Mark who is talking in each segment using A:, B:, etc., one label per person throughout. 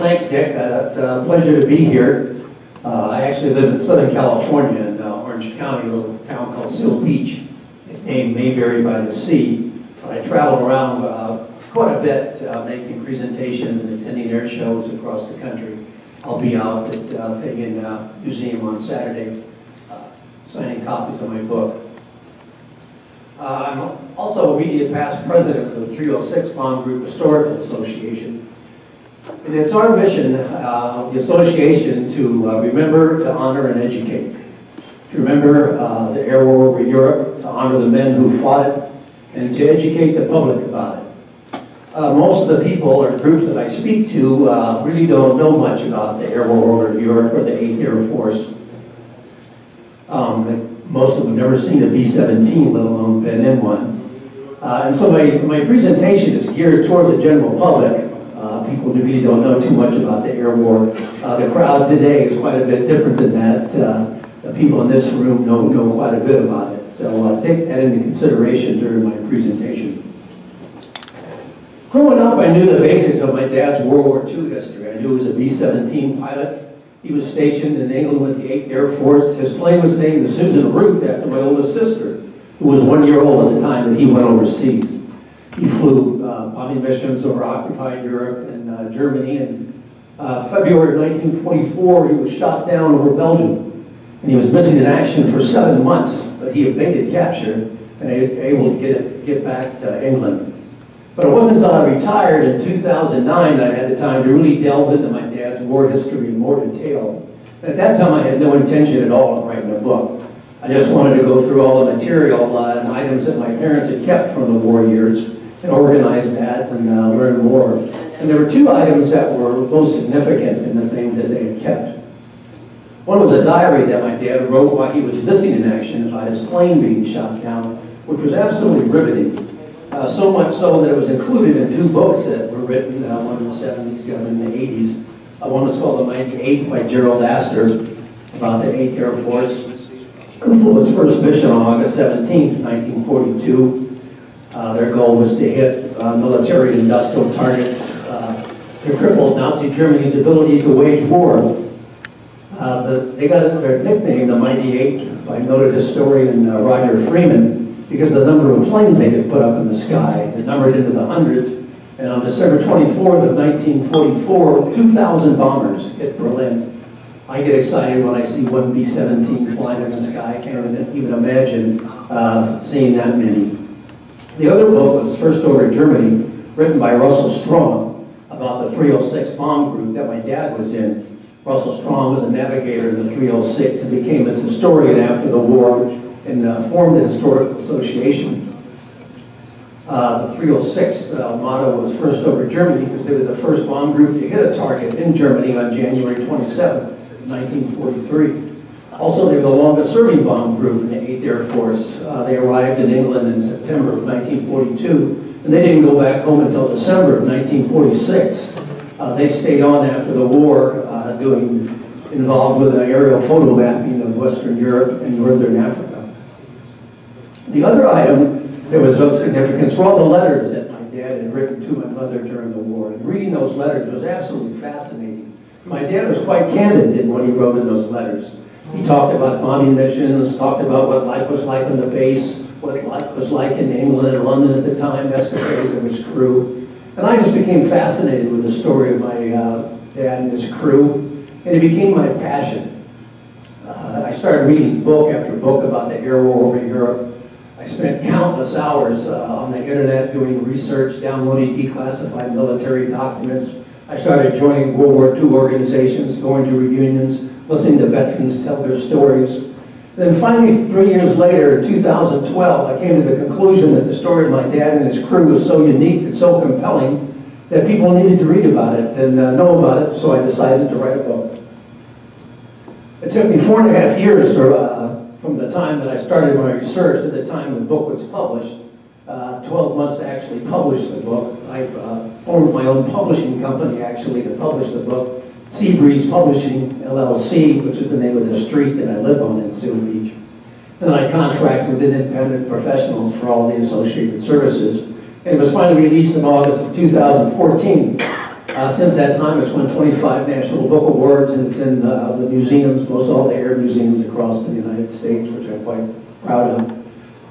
A: thanks, Dick. It's a pleasure to be here. I actually live in Southern California in Orange County, a little town called Seal Beach, named Mayberry by the Sea. I travel around quite a bit, making presentations and attending air shows across the country. I'll be out at Fagan Museum on Saturday, signing copies of my book. I'm also immediate past president of the 306 Bomb Group Historical Association. And it's our mission, the association, to remember, to honor, and educate. To remember the air war over Europe, to honor the men who fought it, and to educate the public about it. Most of the people or groups that I speak to really don't know much about the air war over Europe or the 8th Air Force. Most of them have never seen a B-17, let alone been in one. And so my presentation is geared toward the general public. People who really don't know too much about the air war. The crowd today is quite a bit different than that. The people in this room know quite a bit about it. So take that into consideration during my presentation. Growing up, I knew the basics of my dad's World War II history. I knew he was a B-17 pilot. He was stationed in England with the 8th Air Force. His plane was named the Susan Ruth after my oldest sister, who was 1 year old at the time that he went overseas. He flew bombing missions over occupied Europe and Germany. In February of 1944, he was shot down over Belgium. And he was missing in action for 7 months, but he evaded capture and was able to get back to England. But it wasn't until I retired in 2009 that I had the time to really delve into my dad's war history in more detail. And at that time, I had no intention at all of writing a book. I just wanted to go through all the material and items that my parents had kept from the war years and organize that and learn more. And there were two items that were most significant in the things that they had kept. One was a diary that my dad wrote while he was missing in action about his plane being shot down, which was absolutely riveting. So much so that it was included in two books that were written, one in the 70s, the other in the 80s. One was called The 98th by Gerald Astor, about the 8th Air Force. Who flew its first mission on August 17, 1942. Their goal was to hit military industrial targets to cripple Nazi Germany's ability to wage war. They got their nickname, the Mighty Eight, by noted historian Roger Freeman, because the number of planes they could put up in the sky. It numbered into the hundreds. And on December 24th of 1944, 2,000 bombers hit Berlin. I get excited when I see one B-17 flying in the sky. I can't even imagine seeing that many. The other book was First Over Germany, written by Russell Strong, about the 306 bomb group that my dad was in. Russell Strong was a navigator in the 306 and became its historian after the war and formed the Historical Association. The 306 motto was First Over Germany because they were the first bomb group to hit a target in Germany on January 27, 1943. Also, they were the longest serving bomb group in the 8th Air Force. They arrived in England in September of 1942, and they didn't go back home until December of 1946. They stayed on after the war, involved with aerial photo mapping of Western Europe and Northern Africa. The other item that was of significance were all the letters that my dad had written to my mother during the war. And reading those letters was absolutely fascinating. My dad was quite candid in what he wrote in those letters. He talked about bombing missions, talked about what life was like on the base, what life was like in England and London at the time, escapades of his crew. And I just became fascinated with the story of my dad and his crew, and it became my passion. I started reading book after book about the air war over Europe. I spent countless hours on the internet doing research, downloading declassified military documents. I started joining World War II organizations, going to reunions, listening to veterans tell their stories. Then finally, 3 years later, in 2012, I came to the conclusion that the story of my dad and his crew was so unique and so compelling that people needed to read about it and know about it, so I decided to write a book. It took me 4.5 years from the time that I started my research to the time the book was published, 12 months to actually publish the book. I formed my own publishing company, actually, to publish the book, Seabreeze Publishing, LLC, which is the name of the street that I live on in Seal Beach. And I contract with independent professionals for all the associated services. And it was finally released in August of 2014. Since that time, it's won 25 National Book Awards, and it's in the museums, most all the air museums across the United States, which I'm quite proud of.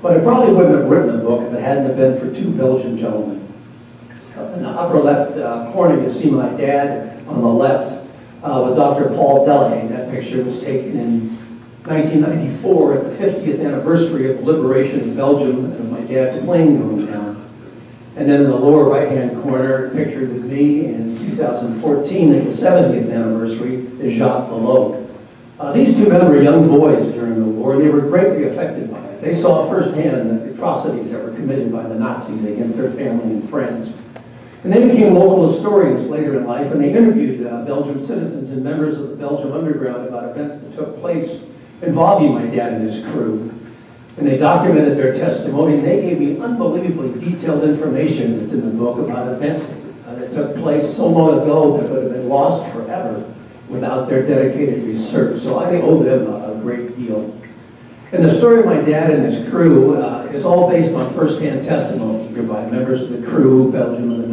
A: But I probably wouldn't have written the book if it hadn't have been for two Belgian gentlemen. In the upper left corner, you see my dad on the left with Dr. Paul Delahaye. That picture was taken in 1994 at the 50th anniversary of the liberation of Belgium, and my dad's plane going down. And then in the lower right-hand corner, pictured with me in 2014 at the 70th anniversary is Jacques Belot. These two men were young boys during the war. They were greatly affected by it. They saw firsthand the atrocities that were committed by the Nazis against their family and friends. And they became local historians later in life, and they interviewed Belgian citizens and members of the Belgian underground about events that took place involving my dad and his crew. And they documented their testimony, and they gave me unbelievably detailed information that's in the book about events that took place so long ago that would have been lost forever without their dedicated research. So I owe them a great deal. And the story of my dad and his crew is all based on first-hand testimony by members of the crew, Belgium, and the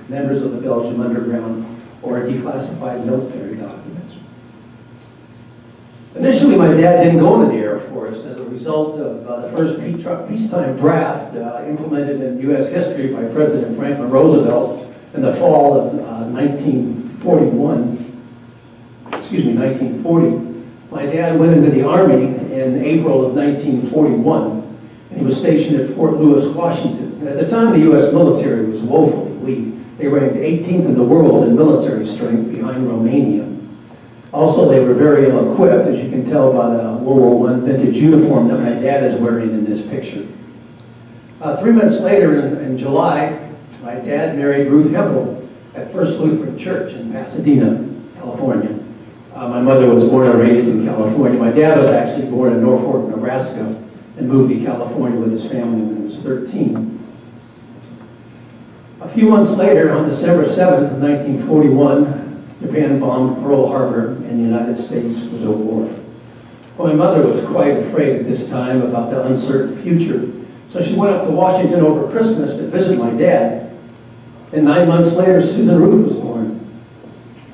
A: members of the Belgian underground, or declassified military documents. Initially, my dad didn't go into the Air Force as a result of the first peacetime draft implemented in U.S. history by President Franklin Roosevelt in the fall of 1940. My dad went into the Army in April of 1941, and he was stationed at Fort Lewis, Washington. And at the time, the U.S. military was woefully weak. They ranked 18th in the world in military strength behind Romania. Also, they were very ill-equipped, as you can tell by the World War I vintage uniform that my dad is wearing in this picture. 3 months later, in July, my dad married Ruth Hempel at First Lutheran Church in Pasadena, California. My mother was born and raised in California. My dad was actually born in Norfolk, Nebraska, and moved to California with his family when he was 13. A few months later, on December 7th of 1941, Japan bombed Pearl Harbor, and the United States was at war. Well, my mother was quite afraid at this time about the uncertain future, so she went up to Washington over Christmas to visit my dad. And 9 months later, Susan Ruth was born.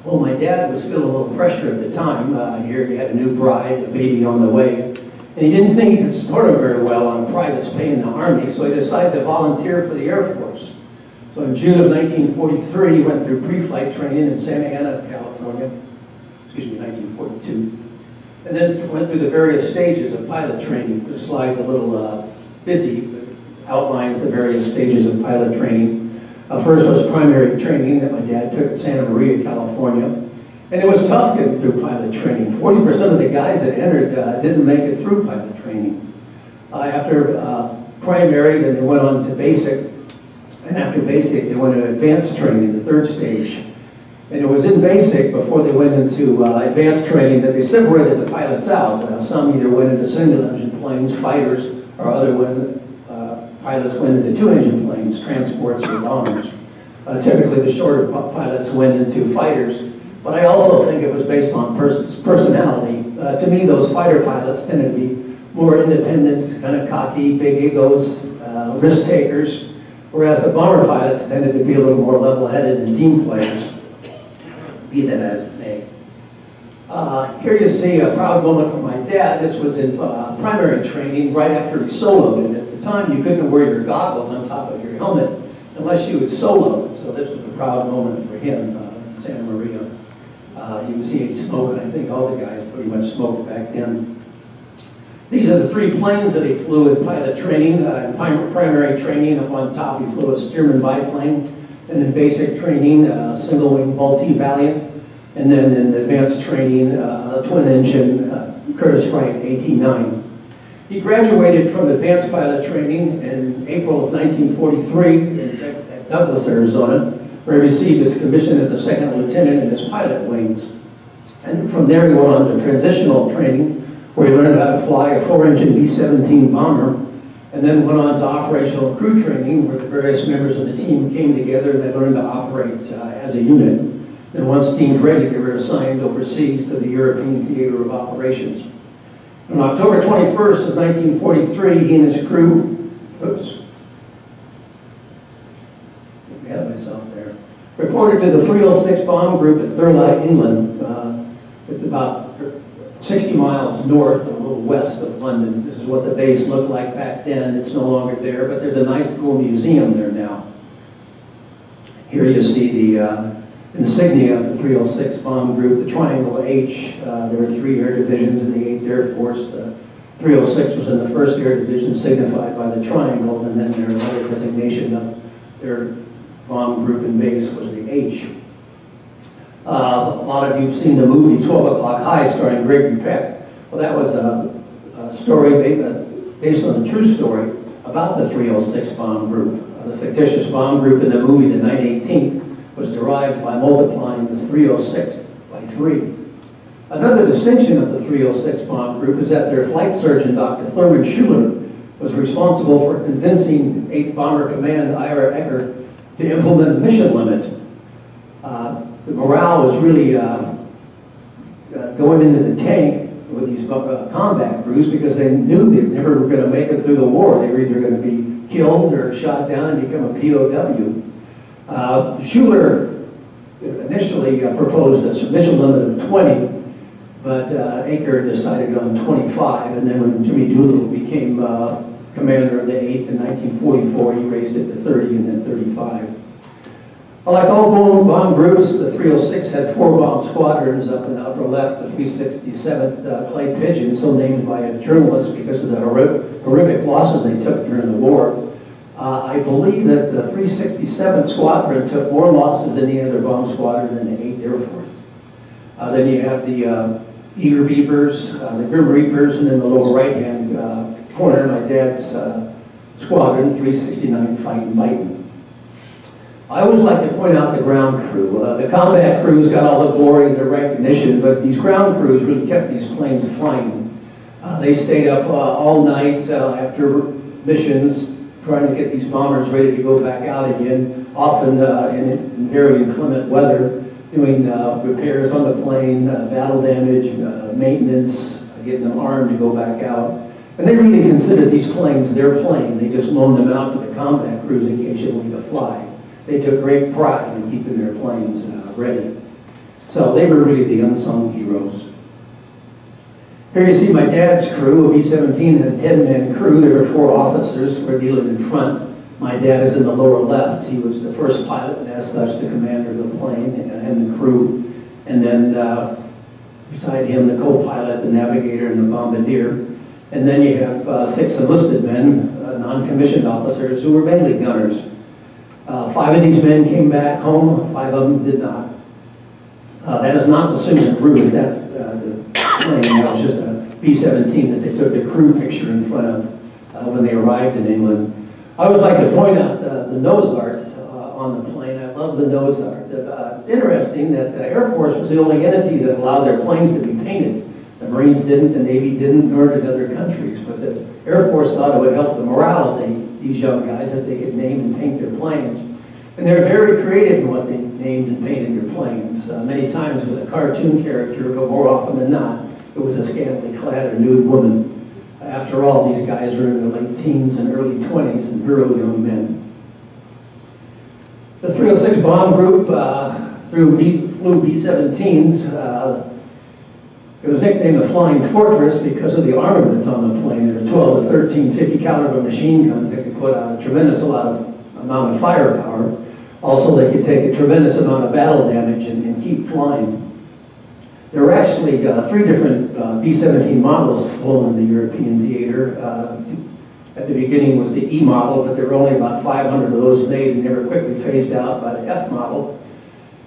A: Well, my dad was feeling a little pressure at the time. Here he had a new bride, a baby on the way, and he didn't think he could support her very well on private's pay in the Army, so he decided to volunteer for the Air Force. So in June of 1943, he went through pre-flight training in Santa Ana, California, 1942, and then went through the various stages of pilot training. This slide's a little busy, but outlines the various stages of pilot training. First was primary training that my dad took at Santa Maria, California. And it was tough getting through pilot training. 40% of the guys that entered didn't make it through pilot training. After primary, then they went on to basic. And after basic, they went to advanced training, the third stage. And it was in basic before they went into advanced training that they separated the pilots out. Some either went into single-engine planes, fighters, or other pilots went into two-engine planes, transports or bombers. Typically, the shorter pilots went into fighters, but I also think it was based on personality. To me, those fighter pilots tended to be more independent, kind of cocky, big egos, risk takers, whereas the bomber pilots tended to be a little more level-headed and team players, be that as it may. Here you see a proud moment from my dad. This was in primary training right after he soloed. At the time, you couldn't wear your goggles on top of your helmet unless you had soloed. So this was a proud moment for him in Santa Maria. You can see he smoked, and I think all the guys pretty much smoked back then. These are the three planes that he flew in pilot training. In primary training, up on top, he flew a Stearman biplane. And in basic training, single-wing Vultee Valiant. And then in advanced training, a twin-engine Curtiss Wright AT-9. He graduated from advanced pilot training in April of 1943 at Douglas, Arizona, where he received his commission as a second lieutenant in his pilot wings. And from there, he went on to transitional training, where he learned how to fly a 4-engine B-17 bomber, and then went on to operational crew training, where the various members of the team came together and they learned to operate as a unit. And once deemed ready, they were assigned overseas to the European Theater of Operations. On October 21st of 1943, he and his crew, reported headquartered to the 306 Bomb Group at Thurlow, England. It's about 60 miles north, a little west of London. This is what the base looked like back then. It's no longer there, but there's a nice little museum there now. Here you see the insignia of the 306 Bomb Group, the Triangle H. There were 3 air divisions in the 8th Air Force. The 306 was in the 1st Air Division, signified by the triangle, and then their other designation of their bomb group and base was the H. A lot of you have seen the movie 12 O'Clock High starring Gregory Peck. Well, that was a story based on a true story about the 306 Bomb Group. The fictitious bomb group in the movie, The Night 18th, was derived by multiplying this 306 by 3. Another distinction of the 306 Bomb Group is that their flight surgeon, Dr. Thurman Schuler, was responsible for convincing 8th Bomber Command Ira Eckert to implement a mission limit. The morale was really going into the tank with these combat crews because they knew they never were going to make it through the war. They were either going to be killed or shot down and become a POW. Schuler initially proposed a submission limit of 20, but Eckert decided on 25, and then when Jimmy Doolittle became commander of the 8th in 1944, he raised it to 30 and then 35. Like all bomb groups, the 306 had 4 bomb squadrons up in the upper left, the 367th Clay Pigeon, so named by a journalist because of the horrific losses they took during the war. I believe that the 367th Squadron took more losses than any other bomb squadron in the 8th Air Force. Then you have the Eager Beavers, the Grim Reapers, and in the lower right-hand corner, my dad's squadron, 369 Fighting Titan. I always like to point out the ground crew. The combat crews got all the glory and the recognition, but these ground crews really kept these planes flying. They stayed up all night after missions, trying to get these bombers ready to go back out again, often in very inclement weather, doing repairs on the plane, battle damage, maintenance, getting them armed to go back out. And they really considered these planes their plane. They just loaned them out to the combat crews occasionally to fly. They took great pride in keeping their planes ready. So they were really the unsung heroes. Here you see my dad's crew. A B-17 had a 10-man crew. There were 4 officers who were dealing in front. My dad is in the lower left. He was the first pilot, and as such, the commander of the plane and the crew. And then beside him, the co-pilot, the navigator, and the bombardier. And then you have 6 enlisted men, non-commissioned officers, who were mainly gunners. 5 of these men came back home, 5 of them did not. That is not the Susan Ruth, that's the plane. That was just a B-17 that they took the crew picture in front of when they arrived in England. I always like to point out the nose arts on the plane. I love the nose art. It's interesting that the Air Force was the only entity that allowed their planes to be painted. The Marines didn't, the Navy didn't, nor did other countries. But the Air Force thought it would help the morale of these young guys if they could name and paint their planes. And they're very creative in what they named and painted their planes. Many times it was a cartoon character, but more often than not, it was a scantily clad or nude woman. After all, these guys were in their late teens and early 20s and very young men. The 306 Bomb Group flew B-17s. It was nicknamed the Flying Fortress because of the armament on the plane. There were 12 to 13 50 caliber machine guns that could put out a tremendous amount of firepower. Also, they could take a tremendous amount of battle damage and keep flying. There were actually 3 different B-17 models flown in the European theater. At the beginning was the E model, but there were only about 500 of those made, and they were quickly phased out by the F model.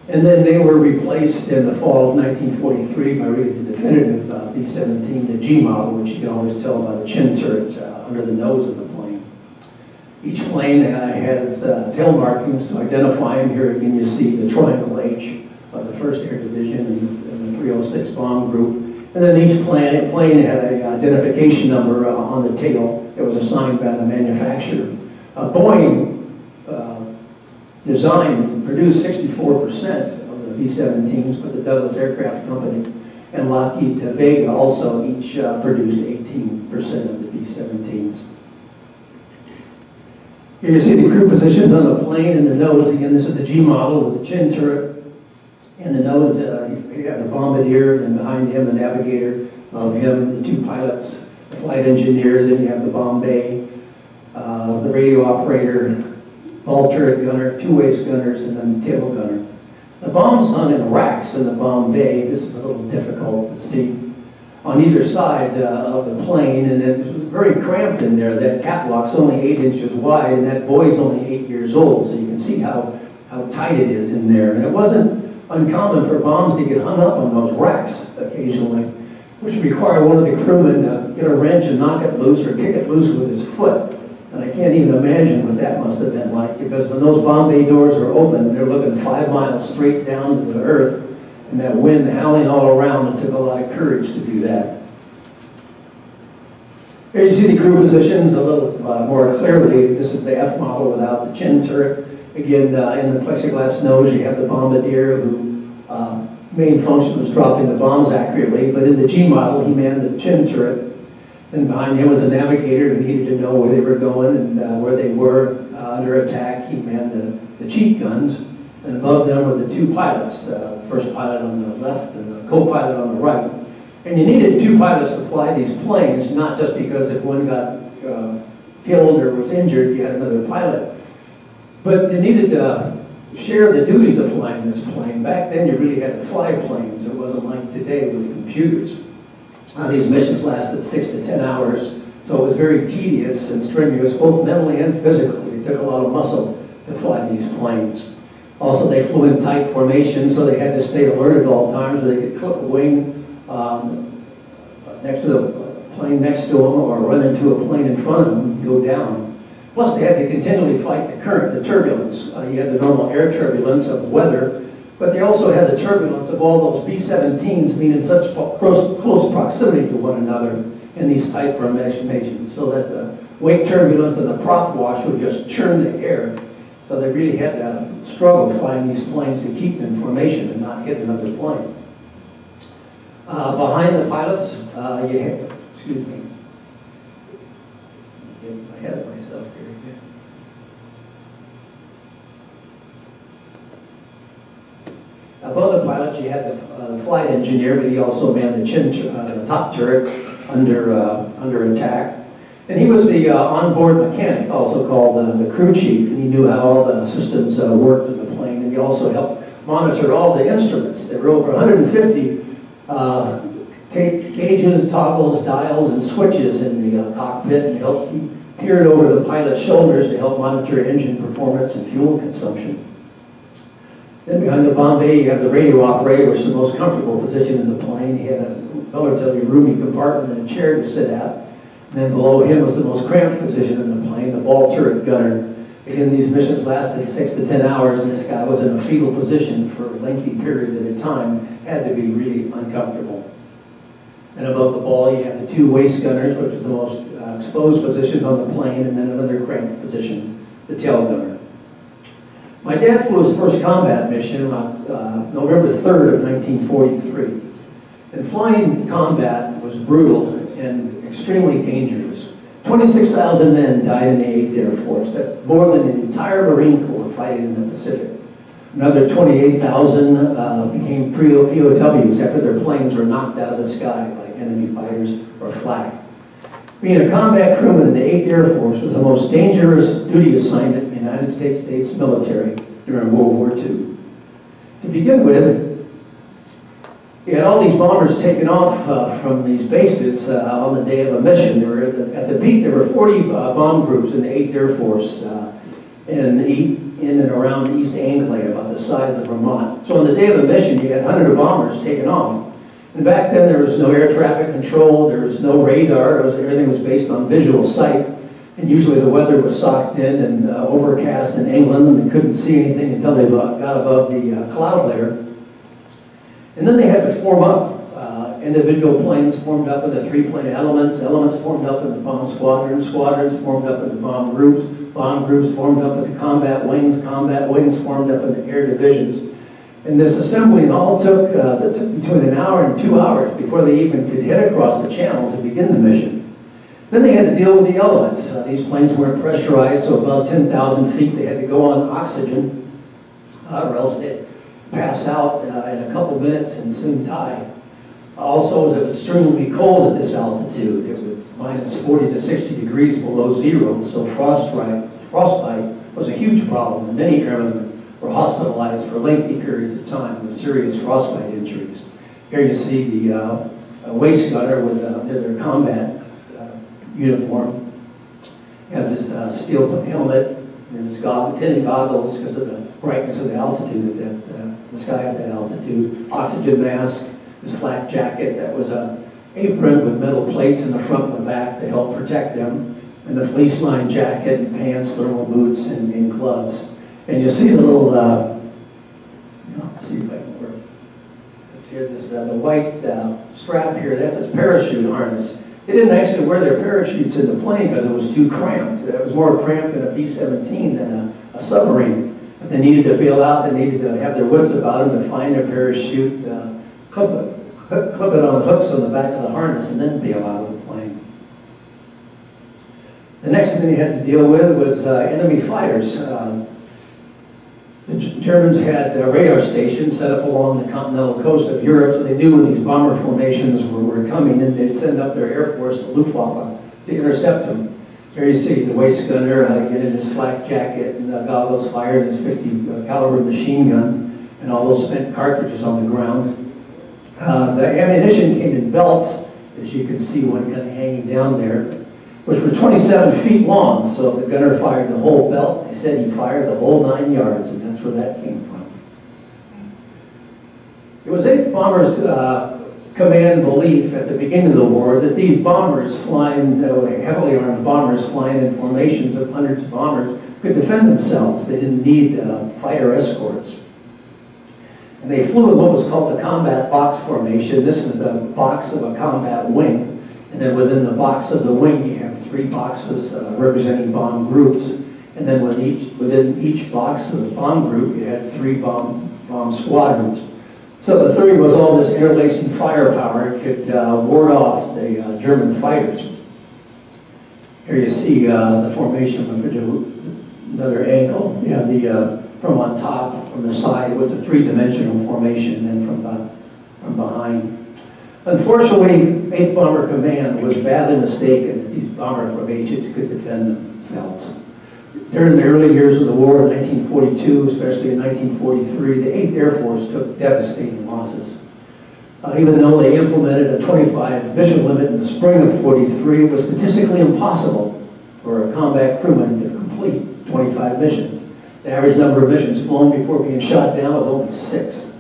A: And then they were replaced in the fall of 1943 by really the definitive B-17, the G model, which you can always tell by the chin turret under the nose of the plane. Each plane has tail markings to identify them. Here again you see the Triangle H of the 1st Air Division and the 306 Bomb Group. And then each plane had an identification number on the tail that was assigned by the manufacturer. Boeing designed and produced 64% of the B-17s, but the Douglas Aircraft Company and Lockheed Vega also each produced 18% of the B-17s. Here you see the crew positions on the plane and the nose. Again, this is the G model with the chin turret. And the nose, you have the bombardier, and behind him the navigator, above him the two pilots, the flight engineer, then you have the bomb bay, the radio operator, ball turret gunner, two waist gunners, and then the tail gunner. The bombs hung in racks in the bomb bay. This is a little difficult to see on either side of the plane, and it was very cramped in there. That catwalk's only 8 inches wide, and that boy's only 8 years old, so you can see how tight it is in there. And it wasn't uncommon for bombs to get hung up on those racks occasionally, which required one of the crewmen to get a wrench and knock it loose or kick it loose with his foot. And I can't even imagine what that must have been like, because when those bomb bay doors are open, they're looking 5 miles straight down to the earth, and that wind howling all around. It took a lot of courage to do that. Here you see the crew positions a little more clearly. This is the F model without the chin turret. Again, in the plexiglass nose, you have the bombardier, who main function was dropping the bombs accurately, but in the G model, he manned the chin turret. And behind him was a navigator who needed to know where they were going and where they were under attack. He manned the cheat guns, and above them were the two pilots, the first pilot on the left and the co-pilot on the right. And you needed two pilots to fly these planes, not just because if one got killed or was injured, you had another pilot. But you needed to share the duties of flying this plane. Back then, you really had to fly planes. It wasn't like today with computers. These missions lasted 6 to 10 hours, so it was very tedious and strenuous, both mentally and physically. It took a lot of muscle to fly these planes. Also, they flew in tight formation, so they had to stay alert at all times, so they could clip a wing next to the plane next to them, or run into a plane in front of them and go down. Plus, they had to continually fight the current, the turbulence. You had the normal air turbulence of weather, but they also had the turbulence of all those B-17s being in such close proximity to one another in these tight formations, so that the wake turbulence and the prop wash would just churn the air. So they really had to struggle flying these planes to keep in formation and not hit another plane. Behind the pilots, you had, excuse me, get ahead of myself here. Above the pilots, you had the flight engineer, but he also manned the top turret under attack. And he was the onboard mechanic, also called the crew chief, and he knew how all the systems worked in the plane, and he also helped monitor all the instruments. There were over 150 gauges, toggles, dials, and switches in the cockpit, and he peered over the pilot's shoulders to help monitor engine performance and fuel consumption. Then behind the bomb bay, you have the radio operator, which is the most comfortable position in the plane. He had a relatively roomy compartment and a chair to sit at. And then below him was the most cramped position in the plane, the ball turret gunner. Again, these missions lasted 6 to 10 hours, and this guy was in a fetal position for lengthy periods at a time. Had to be really uncomfortable. And above the ball, you have the two waist gunners, which was the most exposed positions on the plane, and then another cramped position, the tail gunner. My dad flew his first combat mission on November 3rd of 1943. And flying combat was brutal and extremely dangerous. 26,000 men died in the 8th Air Force. That's more than the entire Marine Corps fighting in the Pacific. Another 28,000 became POWs after their planes were knocked out of the sky by enemy fighters or flak. Being a combat crewman in the 8th Air Force was the most dangerous duty assignment in the United States military during World War II. To begin with, you had all these bombers taken off from these bases on the day of a mission. There were at the peak, there were 40 bomb groups in the 8th Air Force in and around East Anglia, about the size of Vermont. So on the day of a mission, you had hundreds of bombers taken off. And back then, there was no air traffic control, there was no radar, everything was based on visual sight. And usually the weather was socked in and overcast in England, and they couldn't see anything until they got above the cloud layer. And then they had to form up. Individual planes formed up into 3-plane elements formed up into bomb squadrons formed up into bomb groups formed up into combat wings formed up into air divisions. And this assembling all took between an hour and 2 hours before they even could head across the channel to begin the mission. Then they had to deal with the elements. These planes weren't pressurized, so above 10,000 feet they had to go on oxygen, or else they'd pass out in a couple minutes and soon die. Also, it was extremely cold at this altitude. It was minus 40 to 60 degrees below zero, so frostbite was a huge problem, and many airmen were hospitalized for lengthy periods of time with serious frostbite injuries. Here you see the waist gunner with their combat uniform. He has his steel helmet and his tinted goggles because of the brightness of the altitude the sky at that altitude. Oxygen mask, his flak jacket that was apron with metal plates in the front and the back to help protect them, and the fleece-lined jacket and pants, thermal boots, and gloves. And you see the little, let's see if I can work this here. The white strap here, that's his parachute harness. They didn't actually wear their parachutes in the plane because it was too cramped. It was more cramped in a B-17 than a submarine. But they needed to bail out, they needed to have their wits about them to find their parachute, clip it on hooks on the back of the harness, and then bail out of the plane. The next thing they had to deal with was enemy fighters. The Germans had radar stations set up along the continental coast of Europe, so they knew when these bomber formations were coming, and they'd send up their Air Force, the Luftwaffe, to intercept them. Here you see the waist gunner get in his flak jacket and goggles, firing his 50 caliber machine gun, and all those spent cartridges on the ground. The ammunition came in belts, as you can see one kind of hanging down there, which were 27 feet long. So if the gunner fired the whole belt, they said he fired the whole 9 yards, and that's where that came from. It was 8th Bombers Command belief at the beginning of the war that these bombers flying, heavily armed bombers flying in formations of hundreds of bombers could defend themselves. They didn't need fighter escorts. And they flew in what was called the combat box formation. This is the box of a combat wing. And then within the box of the wing, you have 3 boxes representing bomb groups. And then within each box of the bomb group, you had 3 bomb squadrons. So the theory was all this interlacing firepower could ward off the German fighters. Here you see the formation from another angle. You have the from on top, from the side, with a 3-dimensional formation, and then from behind. Unfortunately, 8th Bomber Command was badly mistaken that these bomber formations could defend themselves. During the early years of the war in 1942, especially in 1943, the 8th Air Force took devastating losses. Even though they implemented a 25 mission limit in the spring of '43, it was statistically impossible for a combat crewman to complete 25 missions. The average number of missions flown before being shot down was only 6.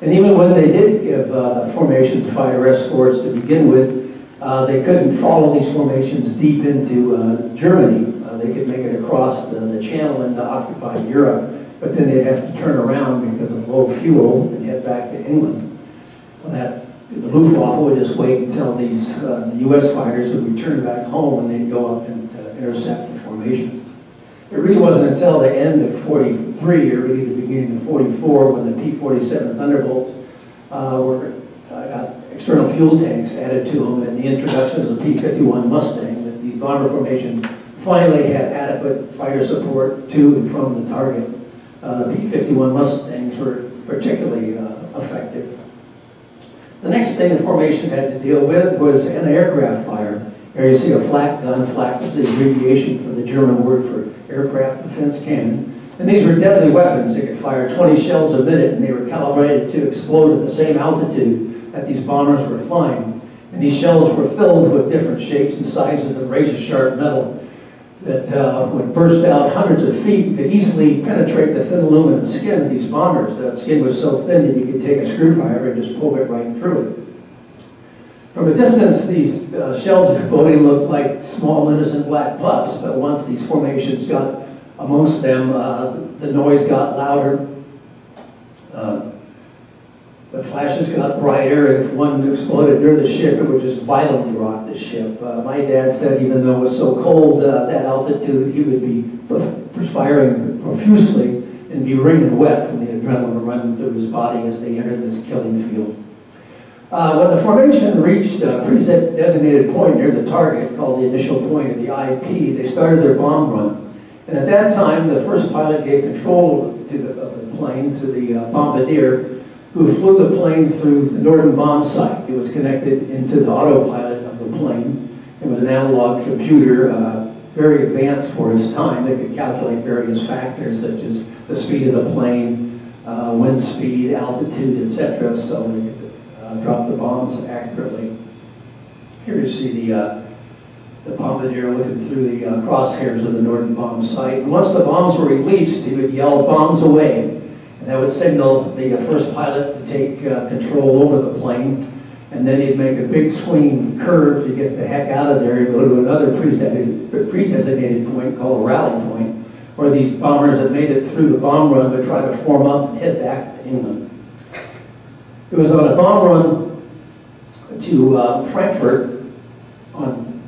A: And even when they did give formations fighter escorts to begin with, they couldn't follow these formations deep into Germany. They could make it across the channel into occupied Europe, but then they'd have to turn around because of low fuel and head back to England. Well, the Luftwaffe would just wait until these the U.S. fighters would return back home, and they'd go up and intercept the formation. It really wasn't until the end of '43, or really the beginning of '44, when the P-47 Thunderbolts got external fuel tanks added to them, and the introduction of the P-51 Mustang, that the bomber formation finally had adequate fighter support to and from the target. The P-51 Mustangs were particularly effective. The next thing the formation had to deal with was anti-aircraft fire. Here you see a flak gun. Flak was the abbreviation for the German word for aircraft defense cannon. And these were deadly weapons. They could fire 20 shells a minute, and they were calibrated to explode at the same altitude that these bombers were flying. And these shells were filled with different shapes and sizes of razor-sharp metal that would burst out hundreds of feet, could easily penetrate the thin aluminum skin of these bombers. That skin was so thin that you could take a screwdriver and just pull it right through it. From a distance, these shells exploding looked like small, innocent black puffs, but once these formations got amongst them, the noise got louder. The flashes got brighter, and if one exploded near the ship, it would just violently rock the ship. My dad said even though it was so cold at that altitude, he would be perspiring profusely and be wringing wet from the adrenaline running through his body as they entered this killing field. When the formation reached a pre-designated point near the target, called the initial point of the IP, they started their bomb run. And at that time, the first pilot gave control of the plane to the bombardier, who flew the plane through the northern bomb site. It was connected into the autopilot of the plane. It was an analog computer, very advanced for its time. They could calculate various factors such as the speed of the plane, wind speed, altitude, etc. So they could drop the bombs accurately. Here you see the bombardier looking through the crosshairs of the northern bomb site. And once the bombs were released, he would yell, "Bombs away." And that would signal the first pilot to take control over the plane. And then he'd make a big swinging curve to get the heck out of there and go to another pre-designated point called a rally point, where these bombers that made it through the bomb run would try to form up and head back to England. It was on a bomb run to Frankfurt on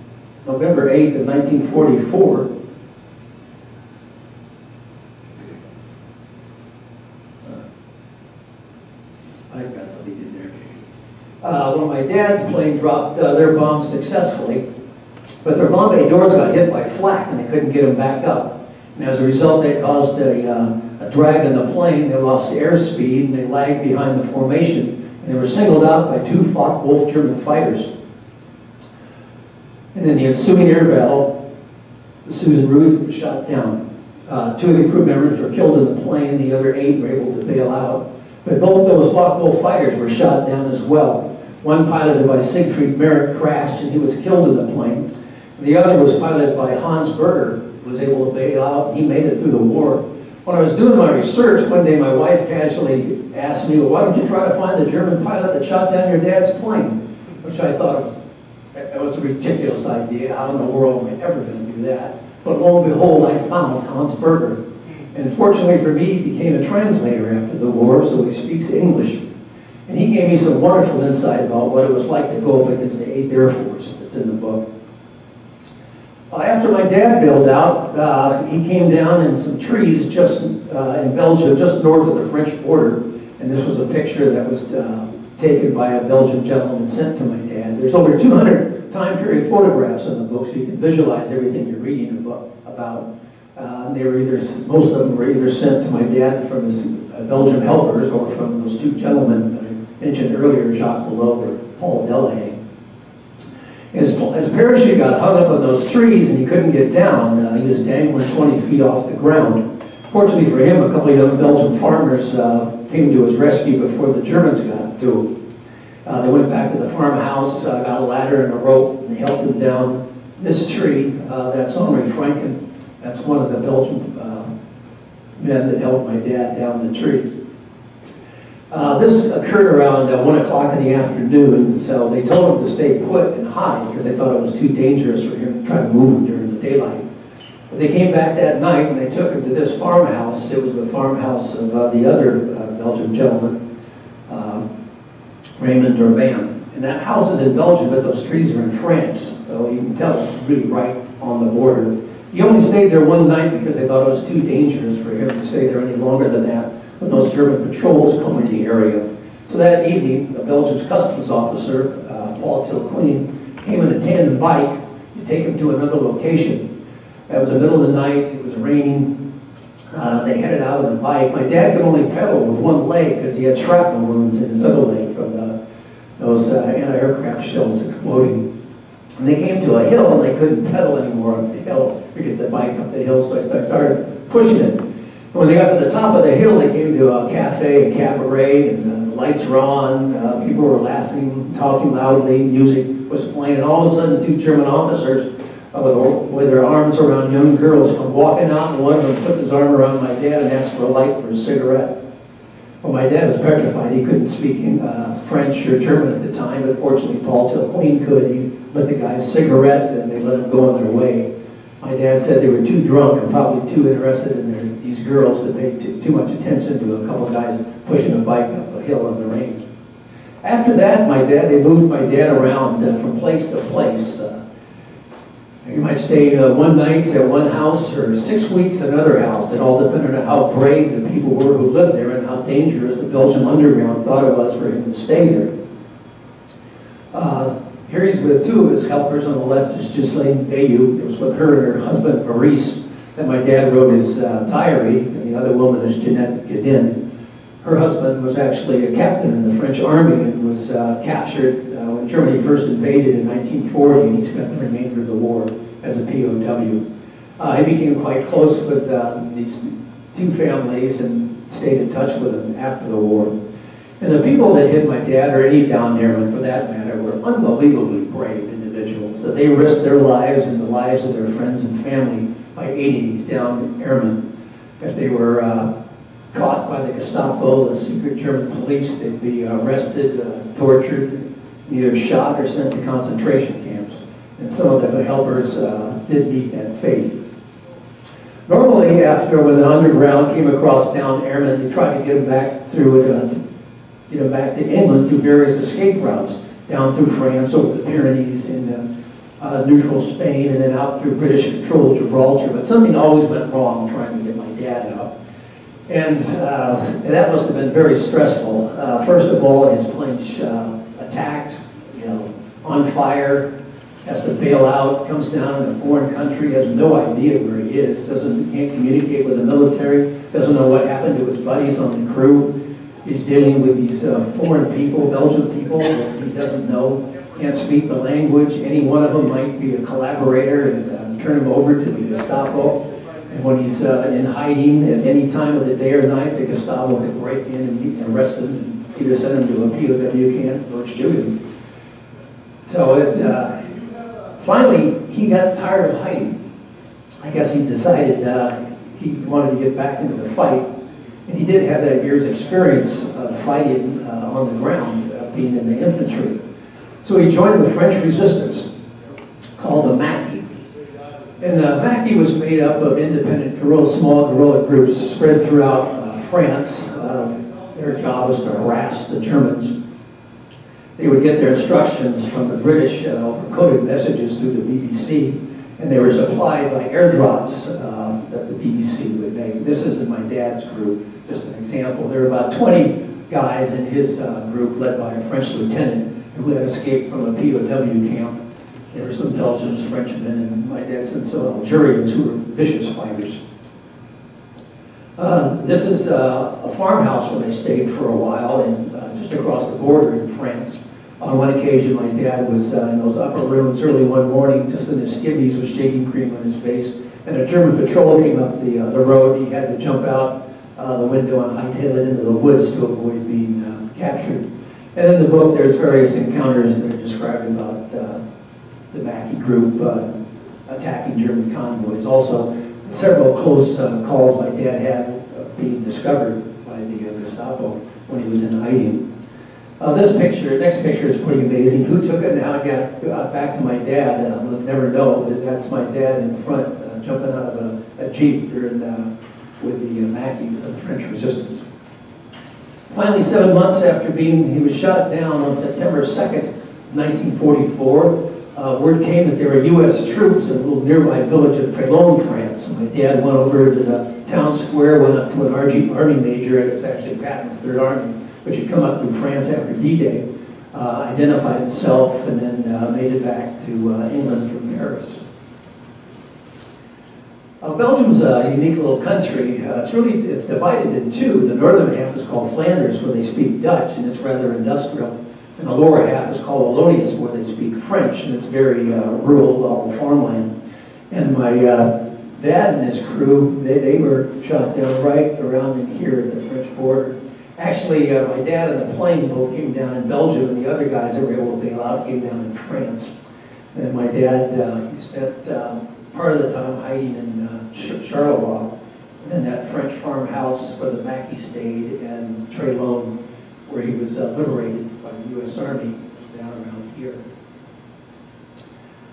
A: November 8th of 1944. I got deleted there. When my dad's plane dropped their bombs successfully, but their bombarders got hit by flak and they couldn't get them back up. And as a result, they caused a drag in the plane. They lost airspeed and they lagged behind the formation. And they were singled out by two Focke-Wulf German fighters. And in the ensuing air battle, the Susan Ruth was shot down. Two of the crew members were killed in the plane. The other 8 were able to bail out. But both those Focke-Wulf fighters were shot down as well. One piloted by Siegfried Merrick crashed and he was killed in the plane. The other was piloted by Hans Berger, who was able to bail out. He made it through the war. When I was doing my research, one day my wife casually asked me, "Well, why don't you try to find the German pilot that shot down your dad's plane?" Which I thought was a ridiculous idea. How in the world am I ever going to do that? But lo and behold, I found Hans Berger. And fortunately for me, he became a translator after the war, so he speaks English. And he gave me some wonderful insight about what it was like to go up against the 8th Air Force that's in the book. After my dad bailed out, he came down in some trees just in Belgium, just north of the French border. And this was a picture that was taken by a Belgian gentleman sent to my dad. There's over 200 time period photographs in the book, so you can visualize everything you're reading about. They were most of them were either sent to my dad from his Belgian helpers or from those two gentlemen that I mentioned earlier, Jacques Below or Paul Delahaye. His parachute got hung up on those trees and he couldn't get down. He was dangling 20 feet off the ground. Fortunately for him, a couple of young Belgian farmers came to his rescue before the Germans got to him. They went back to the farmhouse, got a ladder and a rope, and they helped him down this tree. That's Henri Franken. That's one of the Belgian men that helped my dad down the tree. This occurred around 1 o'clock in the afternoon, so they told him to stay put and hide because they thought it was too dangerous for him to try to move during the daylight. But they came back that night and they took him to this farmhouse. It was the farmhouse of the other Belgian gentleman, Raymond Dorvan. And that house is in Belgium, but those trees are in France, so you can tell it's really right on the border. He only stayed there one night because they thought it was too dangerous for him to stay there any longer than that when those German patrols come in the area. So that evening, the Belgian customs officer, Paul Tilqueen, came in a tandem bike to take him to another location. It was the middle of the night, it was raining. They headed out on the bike. My dad could only pedal with one leg because he had shrapnel wounds in his other leg from those anti-aircraft shells exploding. And they came to a hill and they couldn't pedal anymore up the hill to get the bike up the hill, so I started pushing it. And when they got to the top of the hill, they came to a cafe, a cabaret, and the lights were on, people were laughing, talking loudly, music was playing, and all of a sudden 2 German officers with their arms around young girls come walking out, and one of them puts his arm around my dad and asks for a light for a cigarette. Well, my dad was petrified. He couldn't speak French or German at the time, but fortunately Paul Tilqueen could. He lit the guy's cigarette and they let him go on their way. My dad said they were too drunk and probably too interested in these girls to pay too much attention to a couple of guys pushing a bike up a hill in the rain. After that, they moved my dad around from place to place. You might stay one night at one house or 6 weeks at another house. It all depended on how brave the people were who lived there and how dangerous the Belgian underground thought it was for him to stay there. Here he's with two of his helpers. On the left is Ghislaine Bayou. It was with her and her husband, Maurice, that my dad wrote his diary, and the other woman is Jeanette Guedin. Her husband was actually a captain in the French army and was captured when Germany first invaded in 1940, and he spent the remainder of the war as a POW. He became quite close with these two families and stayed in touch with them after the war. And the people that hid my dad, or any downed airmen for that matter, were unbelievably brave individuals. So they risked their lives and the lives of their friends and family by aiding these downed airmen. If they were caught by the Gestapo, the secret German police, they'd be arrested, tortured, either shot or sent to concentration camps. And some of the helpers did meet that fate. Normally, when the underground came across downed airmen, they tried to get them back through get them back to England through various escape routes, down through France, over the Pyrenees, in neutral Spain, and then out through British-controlled Gibraltar. But something always went wrong trying to get my dad out. And that must have been very stressful. First of all, his plane's attacked, on fire, has to bail out, comes down in a foreign country, has no idea where he is, can't communicate with the military, doesn't know what happened to his buddies on the crew. He's dealing with these foreign people, Belgian people that he doesn't know, can't speak the language. Any one of them might be a collaborator and turn him over to the Gestapo. And when he's in hiding at any time of the day or night, the Gestapo could break in and arrest him and either send him to a POW camp or shoot him. So finally, he got tired of hiding. I guess he decided he wanted to get back into the fight. And he did have that year's experience of fighting on the ground, being in the infantry. So he joined the French resistance called the Maquis. And the Maquis was made up of independent small guerrilla groups spread throughout France. Their job was to harass the Germans. They would get their instructions from the British over coded messages through the BBC, and they were supplied by airdrops that the BBC would make. This is in my dad's group, just an example. There were about 20 guys in his group, led by a French lieutenant who had escaped from a POW camp. There were some Belgians, Frenchmen, and my dad sent some Algerians who were vicious fighters. This is a farmhouse where they stayed for a while, and just across the border in France. On one occasion, my dad was in those upper rooms early one morning, just in his skivvies with shaving cream on his face, and a German patrol came up the road. He had to jump out the window and hightail it into the woods to avoid being captured. And in the book, there's various encounters that are described about the Maquis group attacking German convoys. Also, several close calls my dad had of being discovered by the Gestapo when he was in hiding. Next picture is pretty amazing. Who took it and how it got back to my dad? We'll never know, but that's my dad in front, jumping out of a Jeep during, with the Maquis, the French resistance. Finally, 7 months after he was shot down on September 2nd, 1944, word came that there were U.S. troops in a little nearby village of Prélon, France. My dad went over to the town square, went up to an army major, and it was actually Patton's Third Army, which had come up through France after D-Day, identified himself, and then made it back to England from Paris. Belgium's a unique little country. It's divided in two. The northern half is called Flanders, where they speak Dutch, and it's rather industrial. And the lower half is called Wallonius, where they speak French, and it's very rural, all farmland. And my dad and his crew, they were shot down right around in here at the French border. Actually, my dad and the plane both came down in Belgium, and the other guys that were able to bail out came down in France. And my dad, he spent part of the time hiding in Charleroi, and then that French farmhouse where the Maquis stayed, and Trélon, where he was liberated by the U.S. Army, down around here.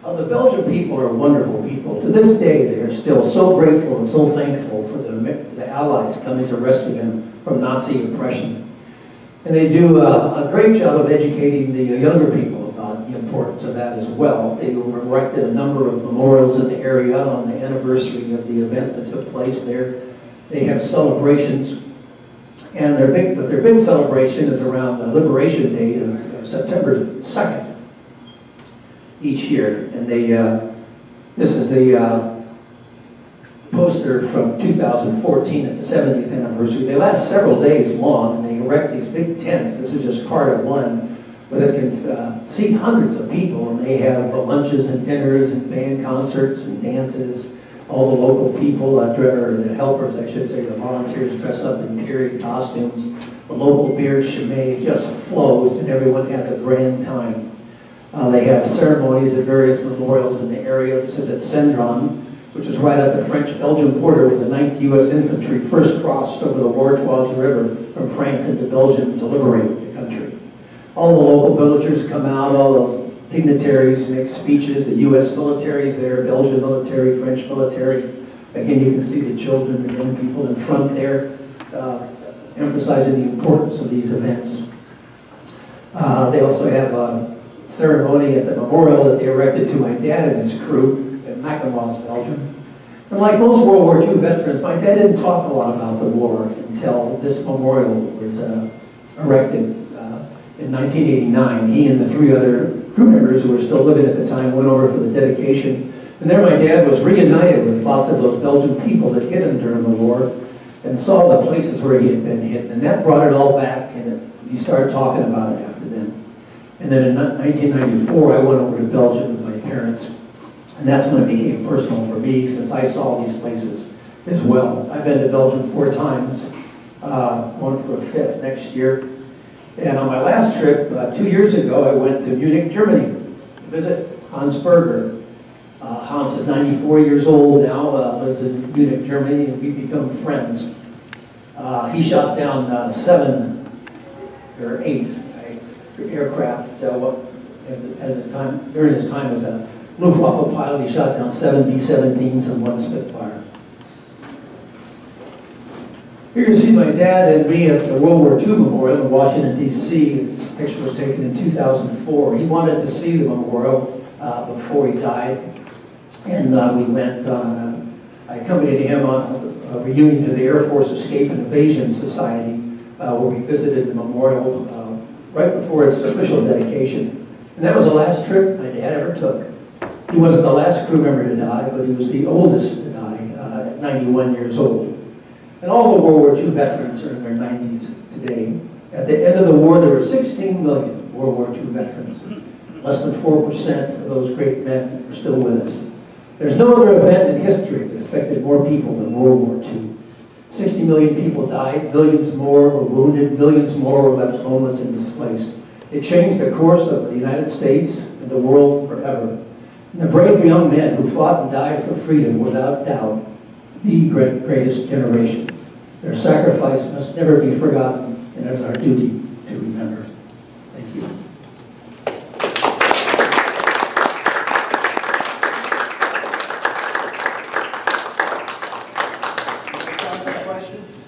A: The Belgian people are wonderful people. To this day, they are still so grateful and so thankful for the Allies coming to rescue them from Nazi oppression. And they do a great job of educating the younger people about the importance of that as well. They erected a number of memorials in the area on the anniversary of the events that took place there. They have celebrations, and their big celebration is around the Liberation Day of September 2nd. each year. And they, this is the poster from 2014 at the 70th anniversary. They last several days long, and they erect these big tents. This is just part of one, where they can seat hundreds of people, and they have lunches and dinners and band concerts and dances. All the local people, or the helpers, I should say, the volunteers dress up in period costumes. The local beer Chimay just flows, and everyone has a grand time. They have ceremonies at various memorials in the area. This is at Cendron, which is right at the French-Belgian border, where the 9th U.S. Infantry first crossed over the Warchoise River from France into Belgium to liberate the country. All the local villagers come out, all the dignitaries make speeches. The U.S. military is there, Belgian military, French military. Again, you can see the children and young people in front there, emphasizing the importance of these events. They also have a ceremony at the memorial that they erected to my dad and his crew at Mackinac, Belgium. And like most World War II veterans, my dad didn't talk a lot about the war until this memorial was erected in 1989. He and the 3 other crew members who were still living at the time went over for the dedication. And there my dad was reunited with lots of those Belgian people that hit him during the war and saw the places where he had been hit. And that brought it all back, and he started talking about it after then. And then in 1994, I went over to Belgium with my parents. And that's when it became personal for me, since I saw these places as well. I've been to Belgium 4 times, going for a 5th next year. And on my last trip, 2 years ago, I went to Munich, Germany, to visit Hans Berger. Hans is 94 years old now, lives in Munich, Germany, and we've become friends. He shot down 7 or 8 aircraft during his time as a Luftwaffe pilot. He shot down 7 B-17s and 1 Spitfire. Here you see my dad and me at the World War II Memorial in Washington, D.C. This picture was taken in 2004. He wanted to see the memorial before he died, and we went on, I accompanied him on a reunion to the Air Force Escape and Evasion Society, where we visited the memorial right before its official dedication. And that was the last trip my dad ever took. He wasn't the last crew member to die, but he was the oldest to die at 91 years old. And all the World War II veterans are in their 90s today. At the end of the war, there were 16 million World War II veterans. Less than 4% of those great men are still with us. There's no other event in history that affected more people than World War II. 60 million people died, millions more were wounded, millions more were left homeless and displaced. It changed the course of the United States and the world forever. And the brave young men who fought and died for freedom, without doubt, the greatest generation. Their sacrifice must never be forgotten, and it is our duty to remember. Thank you.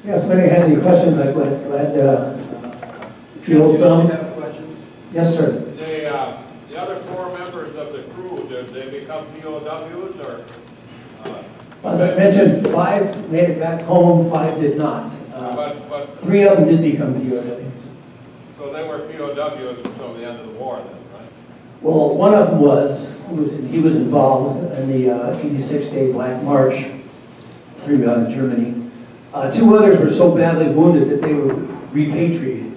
A: Yes, if anybody had any questions, I'd glad to field some. Yes, sir.
B: The other 4 members of the crew, did they become POWs or?
A: As I mentioned, 5 made it back home, 5 did not.
B: But
A: 3 of them did become POWs.
B: So they were POWs until the end of the war then, right?
A: Well, one of them he was involved in the 86-day Black March through Germany. 2 others were so badly wounded that they were repatriated.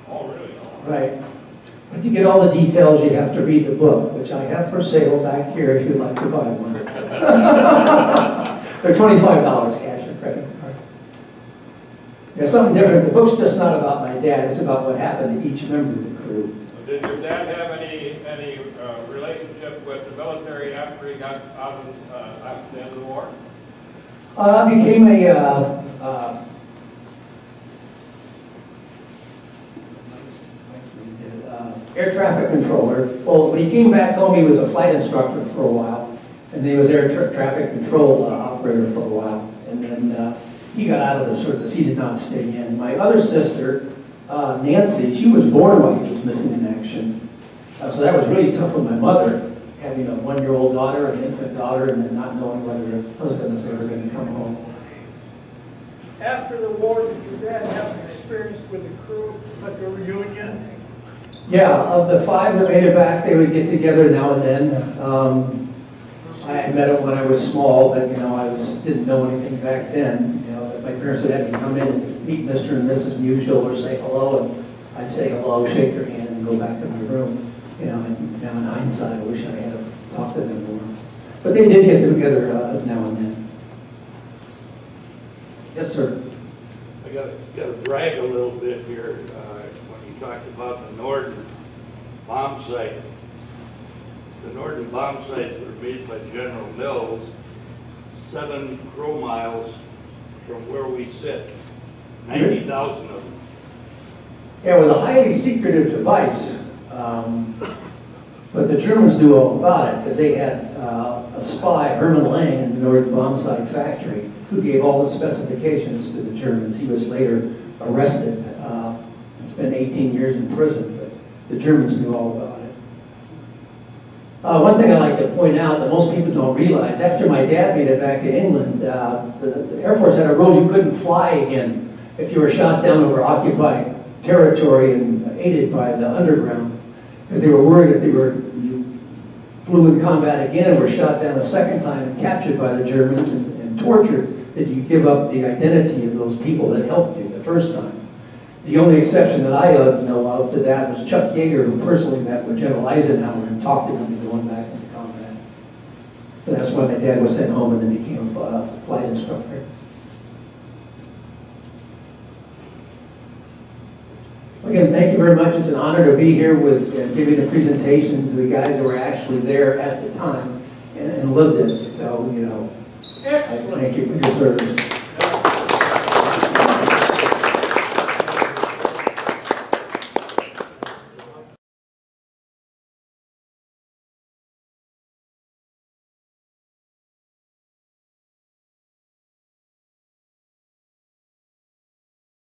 B: Oh, really?
A: Right. But to get all the details, you have to read the book, which I have for sale back here if you'd like to buy one. They're $25 cash or credit card. There's something different. The book's just not about my dad. It's about what happened to each member of the crew.
B: Did your dad have any relationship with the military after he got out after the end of the war?
A: I became a air traffic controller. Well, when he came back home, he was a flight instructor for a while, and then he was air traffic control operator for a while. And then he got out of the service. He did not stay in. My other sister, Nancy, she was born while he was missing in action. So that was really tough on my mother, having a 1-year-old daughter, an infant daughter, and then not knowing whether her husband was ever going to come home.
C: After the war, did your dad have an experience with the crew at the reunion?
A: Yeah, of the 5 that made it back, they would get together now and then. I met them when I was small, but didn't know anything back then. My parents would have me come in and meet Mr. and Mrs. Musial or say hello, and I'd say hello, shake their hand, and go back to my room. And now in hindsight, I wish I had talked to them more. But they did get together now and then. Yes, sir.
C: I got to brag a little bit here when you talked about the Norden bomb site. The Norden bomb sites were made by General Mills 7 crow miles from where we sit. 90,000 of them.
A: Yeah, it was a highly secretive device, but the Germans knew all about it because they had a spy, Hermann Lang, in the Norden bomb site factory, who gave all the specifications to the Germans. He was later arrested and spent 18 years in prison, but the Germans knew all about it. One thing I'd like to point out that most people don't realize, after my dad made it back to England, the Air Force had a rule you couldn't fly again if you were shot down over occupied territory and aided by the underground, because they were worried if you flew in combat again and were shot down a second time and captured by the Germans and tortured, that you give up the identity of those people that helped you the first time. The only exception that I know of to that was Chuck Yeager, who personally met with General Eisenhower and talked to him into going back into combat. So that's why my dad was sent home and then became a flight instructor. Again, thank you very much. It's an honor to be here with giving a presentation to the guys that were actually there at the time and lived it. So, I thank you for your service.